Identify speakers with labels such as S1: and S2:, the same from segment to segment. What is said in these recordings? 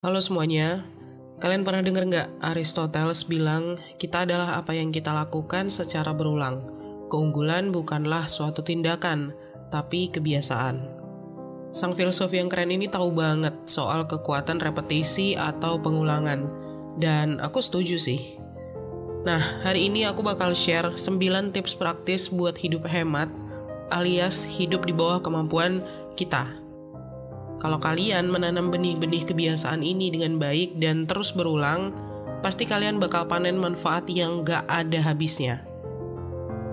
S1: Halo semuanya, kalian pernah dengar nggak Aristoteles bilang kita adalah apa yang kita lakukan secara berulang. Keunggulan bukanlah suatu tindakan, tapi kebiasaan. Sang filsuf yang keren ini tahu banget soal kekuatan repetisi atau pengulangan, dan aku setuju sih. Nah, hari ini aku bakal share 9 tips praktis buat hidup hemat, alias hidup di bawah kemampuan kita. Kalau kalian menanam benih-benih kebiasaan ini dengan baik dan terus berulang, pasti kalian bakal panen manfaat yang gak ada habisnya.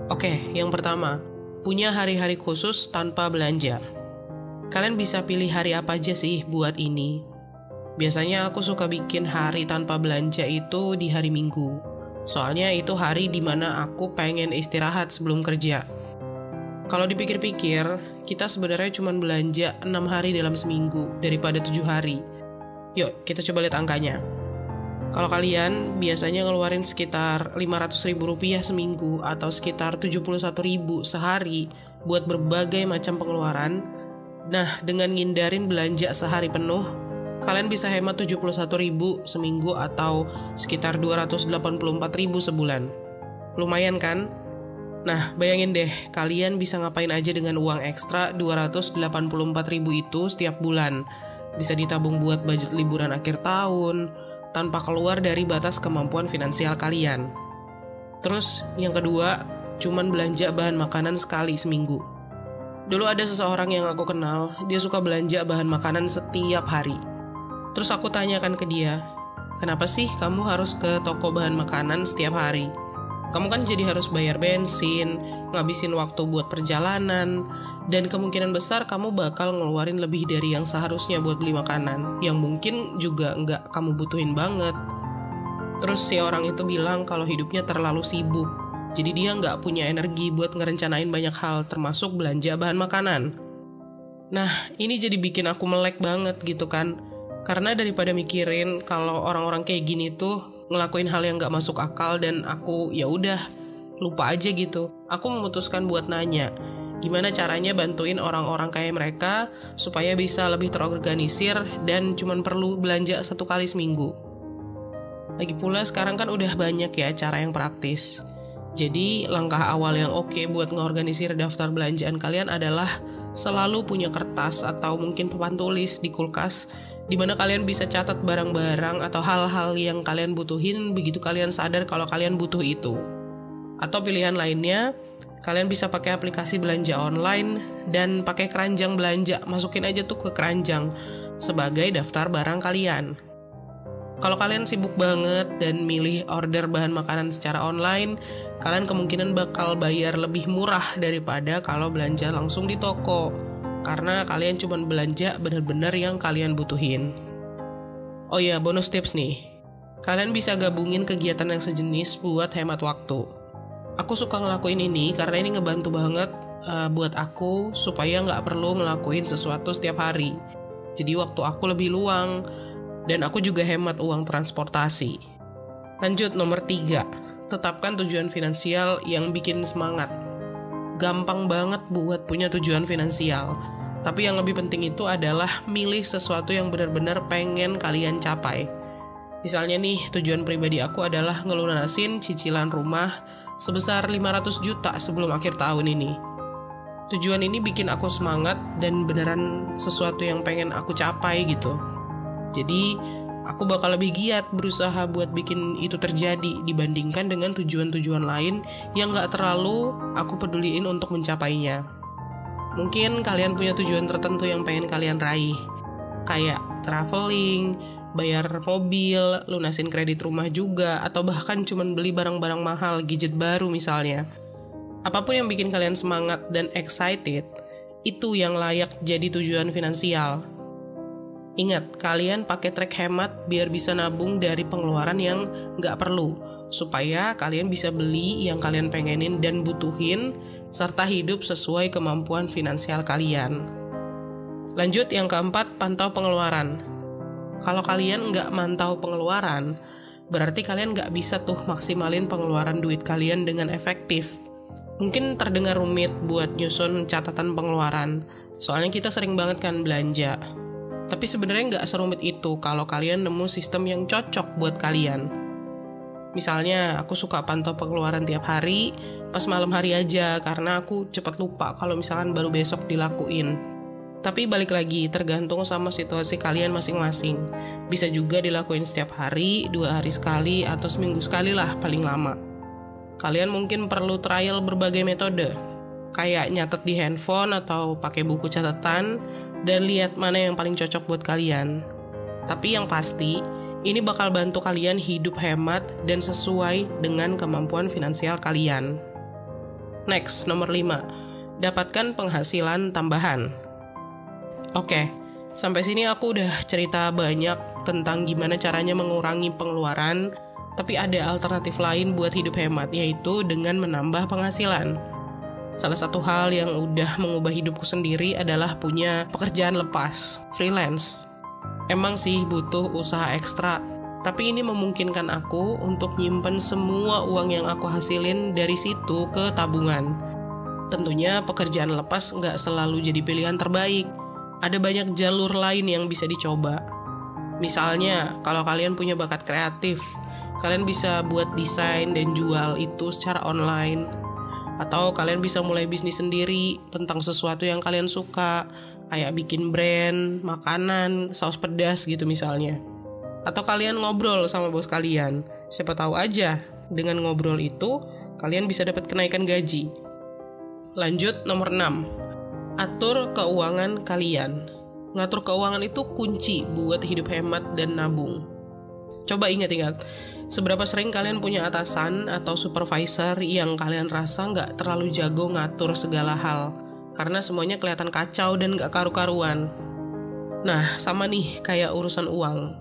S1: Oke, yang pertama, punya hari-hari khusus tanpa belanja. Kalian bisa pilih hari apa aja sih buat ini. Biasanya aku suka bikin hari tanpa belanja itu di hari Minggu. Soalnya itu hari dimana aku pengen istirahat sebelum kerja. Kalau dipikir-pikir, kita sebenarnya cuma belanja 6 hari dalam seminggu daripada 7 hari. Yuk, kita coba lihat angkanya. Kalau kalian biasanya ngeluarin sekitar Rp500.000 seminggu atau sekitar Rp71.000 sehari buat berbagai macam pengeluaran, nah dengan ngindarin belanja sehari penuh, kalian bisa hemat Rp71.000 seminggu atau sekitar Rp284.000 sebulan. Lumayan kan? Nah, bayangin deh, kalian bisa ngapain aja dengan uang ekstra Rp284.000 itu setiap bulan. Bisa ditabung buat budget liburan akhir tahun, tanpa keluar dari batas kemampuan finansial kalian. Terus, yang kedua, cuman belanja bahan makanan sekali seminggu. Dulu ada seseorang yang aku kenal, dia suka belanja bahan makanan setiap hari. Terus aku tanyakan ke dia, kenapa sih kamu harus ke toko bahan makanan setiap hari? Kamu kan jadi harus bayar bensin, ngabisin waktu buat perjalanan, dan kemungkinan besar kamu bakal ngeluarin lebih dari yang seharusnya buat beli makanan, yang mungkin juga nggak kamu butuhin banget. Terus si orang itu bilang kalau hidupnya terlalu sibuk, jadi dia nggak punya energi buat ngerencanain banyak hal, termasuk belanja bahan makanan. Nah, ini jadi bikin aku melek banget gitu kan, karena daripada mikirin kalau orang-orang kayak gini tuh ngelakuin hal yang gak masuk akal dan aku ya udah lupa aja gitu. Aku memutuskan buat nanya, gimana caranya bantuin orang-orang kayak mereka supaya bisa lebih terorganisir dan cuman perlu belanja 1 kali seminggu. Lagi pula sekarang kan udah banyak ya cara yang praktis. Jadi langkah awal yang oke buat ngorganisir daftar belanjaan kalian adalah selalu punya kertas atau mungkin papan tulis di kulkas di mana kalian bisa catat barang-barang atau hal-hal yang kalian butuhin begitu kalian sadar kalau kalian butuh itu. Atau pilihan lainnya, kalian bisa pakai aplikasi belanja online dan pakai keranjang belanja, masukin aja tuh ke keranjang sebagai daftar barang kalian. Kalau kalian sibuk banget dan milih order bahan makanan secara online, kalian kemungkinan bakal bayar lebih murah daripada kalau belanja langsung di toko. Karena kalian cuma belanja benar-benar yang kalian butuhin. Oh ya, bonus tips nih. Kalian bisa gabungin kegiatan yang sejenis buat hemat waktu. Aku suka ngelakuin ini karena ini ngebantu banget buat aku supaya nggak perlu ngelakuin sesuatu setiap hari. Jadi waktu aku lebih luang dan aku juga hemat uang transportasi. Lanjut nomor 3, tetapkan tujuan finansial yang bikin semangat. Gampang banget buat punya tujuan finansial. Tapi yang lebih penting itu adalah milih sesuatu yang benar-benar pengen kalian capai. Misalnya nih, tujuan pribadi aku adalah ngelunasin cicilan rumah sebesar 500 juta sebelum akhir tahun ini. Tujuan ini bikin aku semangat dan beneran sesuatu yang pengen aku capai gitu. Jadi, aku bakal lebih giat berusaha buat bikin itu terjadi dibandingkan dengan tujuan-tujuan lain yang gak terlalu aku peduliin untuk mencapainya. Mungkin kalian punya tujuan tertentu yang pengen kalian raih, kayak traveling, bayar mobil, lunasin kredit rumah juga, atau bahkan cuma beli barang-barang mahal, gadget baru misalnya. Apapun yang bikin kalian semangat dan excited, itu yang layak jadi tujuan finansial. Ingat, kalian pakai trik hemat biar bisa nabung dari pengeluaran yang nggak perlu, supaya kalian bisa beli yang kalian pengenin dan butuhin, serta hidup sesuai kemampuan finansial kalian. Lanjut yang keempat, pantau pengeluaran. Kalau kalian nggak mantau pengeluaran, berarti kalian nggak bisa tuh maksimalin pengeluaran duit kalian dengan efektif. Mungkin terdengar rumit buat nyusun catatan pengeluaran, soalnya kita sering banget kan belanja. Tapi sebenarnya nggak serumit itu kalau kalian nemu sistem yang cocok buat kalian. Misalnya, aku suka pantau pengeluaran tiap hari, pas malam hari aja, karena aku cepat lupa kalau misalkan baru besok dilakuin. Tapi balik lagi, tergantung sama situasi kalian masing-masing. Bisa juga dilakuin setiap hari, 2 hari sekali, atau seminggu sekali lah paling lama. Kalian mungkin perlu trial berbagai metode, kayak nyatet di handphone atau pakai buku catatan, dan lihat mana yang paling cocok buat kalian. Tapi yang pasti, ini bakal bantu kalian hidup hemat dan sesuai dengan kemampuan finansial kalian. Next, nomor 5. Dapatkan penghasilan tambahan. Oke, sampai sini aku udah cerita banyak tentang gimana caranya mengurangi pengeluaran, tapi ada alternatif lain buat hidup hemat, yaitu dengan menambah penghasilan. Salah satu hal yang udah mengubah hidupku sendiri adalah punya pekerjaan lepas, freelance. Emang sih butuh usaha ekstra, tapi ini memungkinkan aku untuk nyimpen semua uang yang aku hasilin dari situ ke tabungan. Tentunya pekerjaan lepas nggak selalu jadi pilihan terbaik. Ada banyak jalur lain yang bisa dicoba. Misalnya, kalau kalian punya bakat kreatif, kalian bisa buat desain dan jual itu secara online. Atau kalian bisa mulai bisnis sendiri tentang sesuatu yang kalian suka, kayak bikin brand, makanan, saus pedas gitu misalnya. Atau kalian ngobrol sama bos kalian. Siapa tahu aja, dengan ngobrol itu, kalian bisa dapat kenaikan gaji. Lanjut, nomor 6. Atur keuangan kalian. Ngatur keuangan itu kunci buat hidup hemat dan nabung. Coba ingat-ingat, seberapa sering kalian punya atasan atau supervisor yang kalian rasa nggak terlalu jago ngatur segala hal, karena semuanya kelihatan kacau dan nggak karu-karuan. Nah, sama nih kayak urusan uang.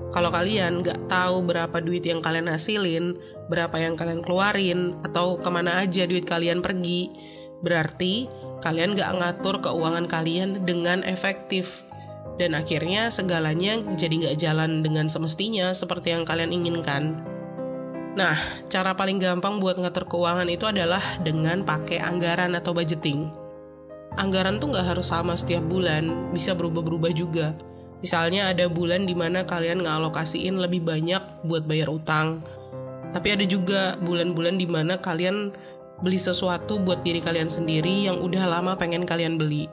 S1: Kalau kalian nggak tahu berapa duit yang kalian hasilin, berapa yang kalian keluarin, atau kemana aja duit kalian pergi, berarti kalian nggak ngatur keuangan kalian dengan efektif. Dan akhirnya segalanya jadi nggak jalan dengan semestinya seperti yang kalian inginkan. Nah, cara paling gampang buat ngatur keuangan itu adalah dengan pakai anggaran atau budgeting. Anggaran tuh nggak harus sama setiap bulan, bisa berubah-berubah juga. Misalnya ada bulan dimana kalian ngalokasiin lebih banyak buat bayar utang. Tapi ada juga bulan-bulan dimana kalian beli sesuatu buat diri kalian sendiri yang udah lama pengen kalian beli.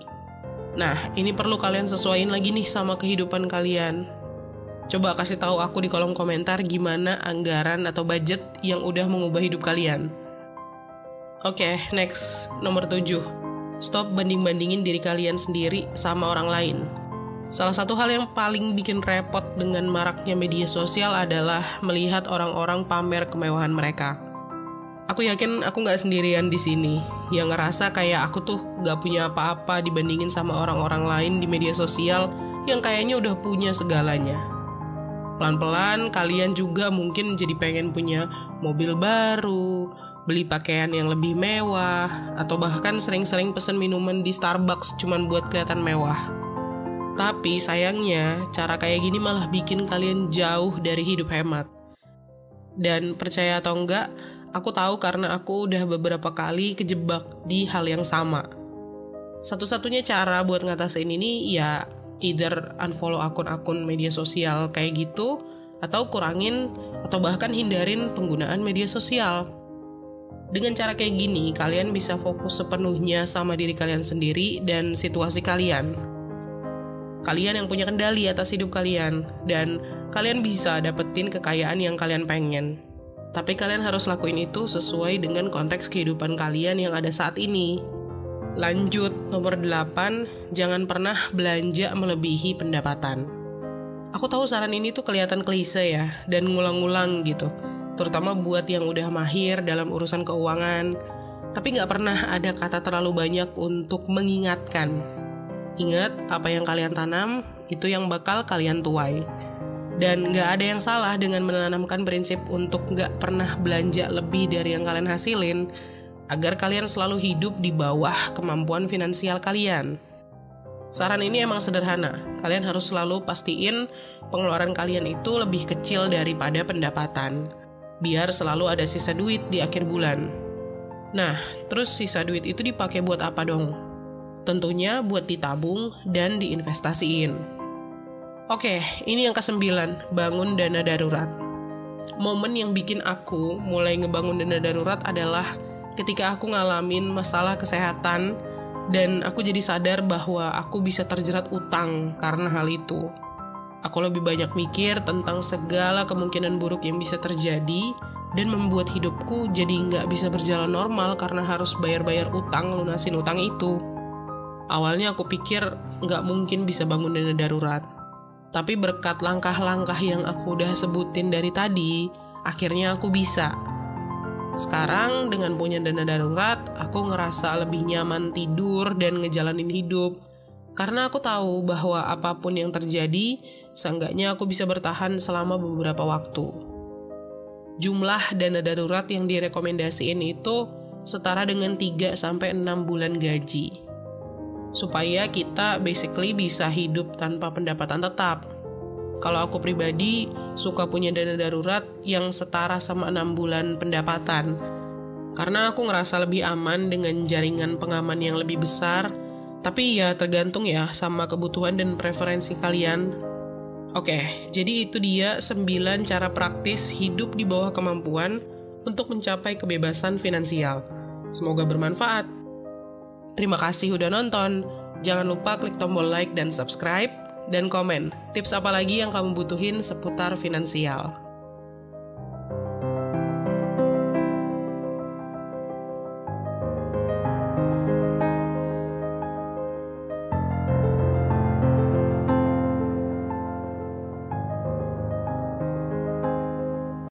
S1: Nah, ini perlu kalian sesuaiin lagi nih sama kehidupan kalian. Coba kasih tahu aku di kolom komentar gimana anggaran atau budget yang udah mengubah hidup kalian. Oke, next, nomor 7. Stop banding-bandingin diri kalian sendiri sama orang lain. Salah satu hal yang paling bikin repot dengan maraknya media sosial adalah melihat orang-orang pamer kemewahan mereka. Aku yakin aku nggak sendirian di sini yang ngerasa kayak aku tuh nggak punya apa-apa dibandingin sama orang-orang lain di media sosial yang kayaknya udah punya segalanya. Pelan-pelan kalian juga mungkin jadi pengen punya mobil baru, beli pakaian yang lebih mewah, atau bahkan sering-sering pesen minuman di Starbucks cuman buat kelihatan mewah. Tapi sayangnya cara kayak gini malah bikin kalian jauh dari hidup hemat. Dan percaya atau enggak, aku tahu karena aku udah beberapa kali kejebak di hal yang sama. Satu-satunya cara buat ngatasin ini ya either unfollow akun-akun media sosial kayak gitu, atau kurangin atau bahkan hindarin penggunaan media sosial. Dengan cara kayak gini, kalian bisa fokus sepenuhnya sama diri kalian sendiri dan situasi kalian. Kalian yang punya kendali atas hidup kalian, dan kalian bisa dapetin kekayaan yang kalian pengen. Tapi kalian harus lakuin itu sesuai dengan konteks kehidupan kalian yang ada saat ini. Lanjut, nomor 8, jangan pernah belanja melebihi pendapatan. Aku tahu saran ini tuh kelihatan klise ya, dan ngulang-ngulang gitu. Terutama buat yang udah mahir dalam urusan keuangan. Tapi gak pernah ada kata terlalu banyak untuk mengingatkan. Ingat, apa yang kalian tanam, itu yang bakal kalian tuai. Dan gak ada yang salah dengan menanamkan prinsip untuk gak pernah belanja lebih dari yang kalian hasilin, agar kalian selalu hidup di bawah kemampuan finansial kalian. Saran ini emang sederhana, kalian harus selalu pastiin pengeluaran kalian itu lebih kecil daripada pendapatan, biar selalu ada sisa duit di akhir bulan. Nah, terus sisa duit itu dipakai buat apa dong? Tentunya buat ditabung dan diinvestasiin. Oke, ini yang ke-9, bangun dana darurat. Momen yang bikin aku mulai ngebangun dana darurat adalah ketika aku ngalamin masalah kesehatan dan aku jadi sadar bahwa aku bisa terjerat utang karena hal itu. Aku lebih banyak mikir tentang segala kemungkinan buruk yang bisa terjadi dan membuat hidupku jadi nggak bisa berjalan normal karena harus bayar-bayar utang, lunasin utang itu. Awalnya aku pikir nggak mungkin bisa bangun dana darurat. Tapi berkat langkah-langkah yang aku udah sebutin dari tadi, akhirnya aku bisa. Sekarang dengan punya dana darurat, aku ngerasa lebih nyaman tidur dan ngejalanin hidup. Karena aku tahu bahwa apapun yang terjadi, seenggaknya aku bisa bertahan selama beberapa waktu. Jumlah dana darurat yang direkomendasiin itu setara dengan 3-6 bulan gaji. Supaya kita basically bisa hidup tanpa pendapatan tetap. Kalau aku pribadi suka punya dana darurat yang setara sama 6 bulan pendapatan. Karena aku ngerasa lebih aman dengan jaringan pengaman yang lebih besar. Tapi ya tergantung ya sama kebutuhan dan preferensi kalian. Oke, jadi itu dia 9 cara praktis hidup di bawah kemampuan untuk mencapai kebebasan finansial. Semoga bermanfaat. Terima kasih udah nonton. Jangan lupa klik tombol like dan subscribe, dan komen tips apa lagi yang kamu butuhin seputar finansial.